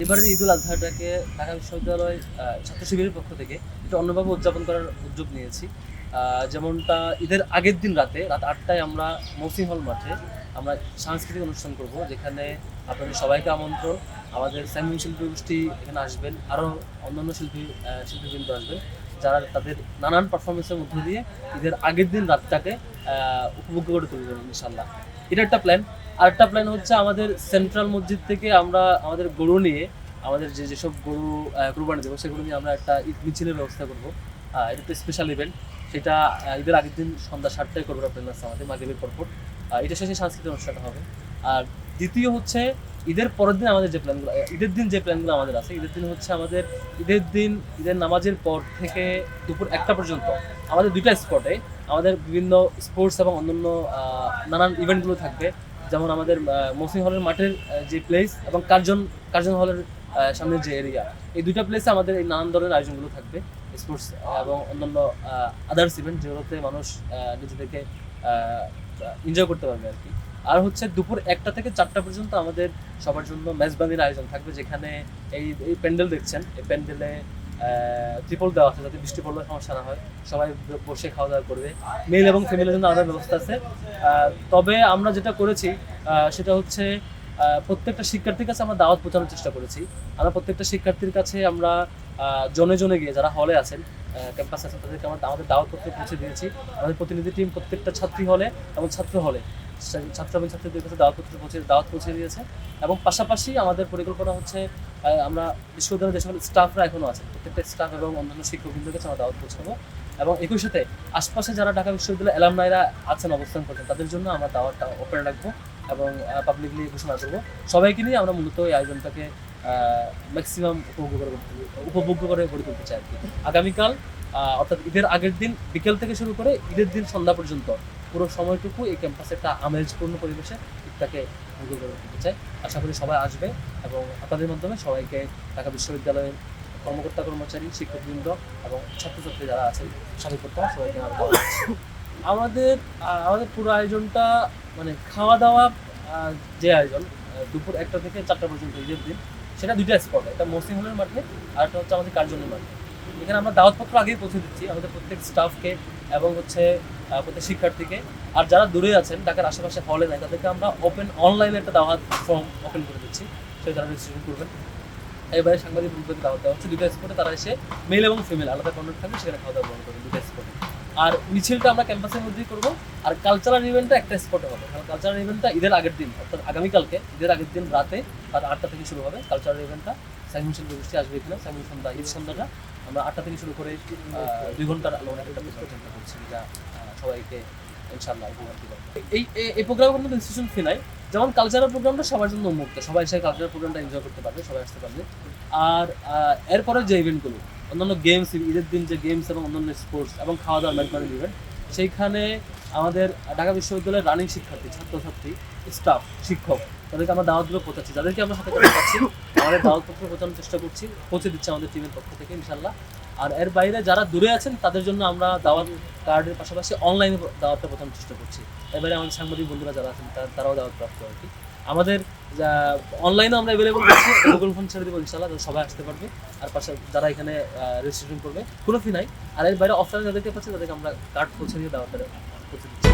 এবারের ঈদুল আজহাটাকে ঢাকা বিশ্ববিদ্যালয় ছাত্র শিবিরের পক্ষ থেকে একটু অন্যভাবে উদযাপন করার উদ্যোগ নিয়েছি। যেমনটা ঈদের আগের দিন রাত 8টায় আমরা মৌসিম হল মাঠে আমরা সাংস্কৃতিক অনুষ্ঠান করব, যেখানে আপনাদের সবাইকে আমন্ত্রণ। আমাদের স্যামুন শিল্পী গোষ্ঠী এখানে আসবেন, আরও অন্যান্য শিল্পীবৃন্দ আসবেন, যারা তাদের নানান পারফরমেন্সের মধ্যে দিয়ে ঈদের আগের দিন রাতটাকে উপভোগ্য করে তুলবেন ইনশাল্লাহ। এটা একটা প্ল্যান। আরেকটা প্ল্যান হচ্ছে আমাদের সেন্ট্রাল মসজিদ থেকে আমরা আমাদের গরু নিয়ে, আমাদের যেসব গরু কুরবানি দেবো সেগুলো নিয়ে আমরা একটা ঈদ মিছিলের ব্যবস্থা করবো। এটা একটা স্পেশাল ইভেন্ট, সেটা ঈদের আগের দিন সন্ধ্যা 7টায় করবো প্ল্যান আছে আমাদের, মাগরিবের পরপর। এটা শেষে সাংস্কৃতিক অনুষ্ঠানটা হবে। আর দ্বিতীয় হচ্ছে ঈদের পরের দিন আমাদের যে প্ল্যানগুলো, ঈদের দিন যে প্ল্যানগুলো আমাদের আছে, ঈদের দিন হচ্ছে আমাদের ঈদের নামাজের পর থেকে দুপুর 1টা পর্যন্ত আমাদের 2টা স্পটে আমাদের বিভিন্ন স্পোর্টস এবং অন্যান্য নানান ইভেন্টগুলো থাকবে। যেমন আমাদের মৌসুমী হলের মাঠের যে প্লেস এবং কার্জন হলের সামনের যে এরিয়া, এই 2টা প্লেসে আমাদের এই নানান ধরনের আয়োজনগুলো থাকবে, স্পোর্টস এবং অন্যান্য আদার্স ইভেন্ট, যেগুলোতে মানুষ নিজেদেরকে এনজয় করতে পারবে আর কি। আর হচ্ছে দুপুর 1টা থেকে 4টা পর্যন্ত আমাদের সবার জন্য মেজবানির আয়োজন থাকবে, যেখানে এই প্যান্ডেল দেখছেন, এই প্যান্ডেলে ত্রিপল দেওয়া আছে যাতে বৃষ্টি পড়লে সমস্যা না হয়, সবাই বসে খাওয়া দাওয়া করবে। মেল এবং ফিমেলের জন্য আলাদা ব্যবস্থা আছে। তবে আমরা যেটা করেছি সেটা হচ্ছে প্রত্যেকটা শিক্ষার্থীর কাছে আমরা দাওয়াত পৌঁছানোর চেষ্টা করেছি। আমরা প্রত্যেকটা শিক্ষার্থীর কাছে আমরা জনে জনে গিয়ে, যারা হলে আছেন, ক্যাম্পাসে আছেন, তাদেরকে আমরা আমাদের দাওয়াতপত্র পৌঁছে দিয়েছি। আমাদের প্রতিনিধি টিম প্রত্যেকটা ছাত্রী হলে এবং ছাত্র হলে ছাত্র এবং ছাত্রীদের কাছে দাওয়াত পৌঁছে দিয়েছে। এবং পাশাপাশি আমাদের পরিকল্পনা হচ্ছে আমরা বিশ্ববিদ্যালয়ের যে সকল স্টাফরা এখনো আছে, প্রত্যেকটা স্টাফ এবং অন্যান্য শিক্ষকবৃন্দের কাছে আমরা দাওয়াত পৌঁছাবো। এবং একই সাথে আশপাশে যারা ঢাকা বিশ্ববিদ্যালয়ের অ্যালামনাইরা আছেন, অবস্থান করছেন, তাদের জন্য আমরা দাওয়াতটা ওপেন রাখবো এবং পাবলিকলি ঘোষণা করবো। সবাইকে নিয়ে আমরা মূলত এই আয়োজনটাকে ম্যাক্সিমাম উপভোগ্য করে গড়ে তুলতে চাই আর কি। আগামীকাল অর্থাৎ ঈদের আগের দিন বিকেল থেকে শুরু করে ঈদের দিন সন্ধ্যা পর্যন্ত পুরো সময়টুকু এই ক্যাম্পাসে একটা আমেজপূর্ণ পরিবেশে ঈদটাকে উপভোগ করে তুলতে চাই। আশা করি সবাই আসবে এবং আপনাদের মাধ্যমে সবাইকে ঢাকা বিশ্ববিদ্যালয়ের কর্মকর্তা কর্মচারী, শিক্ষকবৃন্দ এবং ছাত্রছাত্রী যারা আছেন, স্বাগত সবাইকে আমাদের আমাদের পুরো আয়োজনটা মানে খাওয়া দাওয়া, যে আয়োজন দুপুর 1টা থেকে 4টা পর্যন্ত ঈদের দিন, সেটা 2টা স্পট, একটা মৌসুমী হলের মাঠে আর একটা হচ্ছে আমাদের কার্জনের মাঠে। এখানে আমরা দাওয়াতপত্র আগেই পৌঁছে দিচ্ছি আমাদের প্রত্যেক স্টাফকে এবং হচ্ছে প্রত্যেক শিক্ষার্থীকে। আর যারা দূরে আছেন, ঢাকার আশেপাশে হলে নাই, তাদেরকে আমরা অনলাইনে একটা দাওয়াত ফর্ম ওপেন করে দিচ্ছি, সেটা তারা রেজিস্ট্রেশন করবেন। এবারে সাংবাদিক বন্ধুদের দাওয়াত দেওয়া হচ্ছে 2টা স্পটে, তারা এসে মেল এবং ফিমেল আলাদা কর্নার থাকবে, সেখানে খাওয়া দাওয়া গ্রহণ করবেন 2টা স্পটে। আর মিছিলটা আমরা ক্যাম্পাসের মধ্যেই করবো। আর কালচারাল ইভেন্টটা একটা স্পটে হবে, কারণ কালচারাল ইভেন্টটা ঈদের আগের দিন অর্থাৎ আগামীকালকে ঈদের আগের দিন রাত 8টা থেকে শুরু হবে কালচারাল ইভেন্টটা। সাইমন শিল্পী গোষ্ঠী আসবে এখানে, সাইমন সন্ধ্যা, ঈদ সন্ধ্যাটা আমরা 8টা থেকে শুরু করে 2 ঘন্টার আলোচনা একটা চেষ্টা করছি, যা সবাইকে ইনশাআল্লাহ উপহার দিব। এই প্রোগ্রামের কোনো ইনস্টিটিউশন ফি নাই। যেমন কালচারাল প্রোগ্রামটা সবার জন্য উন্মুক্ত, সবাই এসে কালচারাল প্রোগ্রামটা এনজয় করতে পারবে, সবাই আসতে পারবে। আর এরপরে যে ইভেন্টগুলো, অন্যান্য গেমস, ঈদের দিন যে গেমস এবং অন্যান্য স্পোর্টস এবং খাওয়া দাওয়ার মেজবানির ইভেন্ট, সেইখানে আমাদের ঢাকা বিশ্ববিদ্যালয়ের রানিং শিক্ষার্থী, ছাত্রছাত্রী, স্টাফ, শিক্ষক, তাদেরকে আমরা দাওয়াতগুলো পৌঁছাচ্ছি। যাদেরকে আমরা সাথে করে পাচ্ছি আমাদের দাওয়াতপত্র পৌঁছানোর চেষ্টা করছি, পৌঁছে দিচ্ছে আমাদের টিমের পক্ষ থেকে ইনশাল্লাহ। আর এর বাইরে যারা দূরে আছেন, তাদের জন্য আমরা দাওয়াত কার্ডের পাশাপাশি অনলাইনে দাওয়াতটা পৌঁছানোর চেষ্টা করছি। এবারে আমাদের সাংবাদিক বন্ধুরা যারা আছেন তারাও দাওয়াত প্রাপ্ত আর কি। আমাদের অনলাইনে আমরা অ্যাভেলেবল করছি, গুগল ফোন ছেড়ে দেবো ইনশাল্লাহ, সবাই আসতে পারবে। আর পাশে যারা এখানে রেজিস্ট্রেশন করবে কোনো ফি নাই। আর এর বাইরে অফলাইনে যাদেরকে পাচ্ছে তাদেরকে আমরা কার্ড পৌঁছে দিয়ে দাওয়াতটা পৌঁছে দিচ্ছি।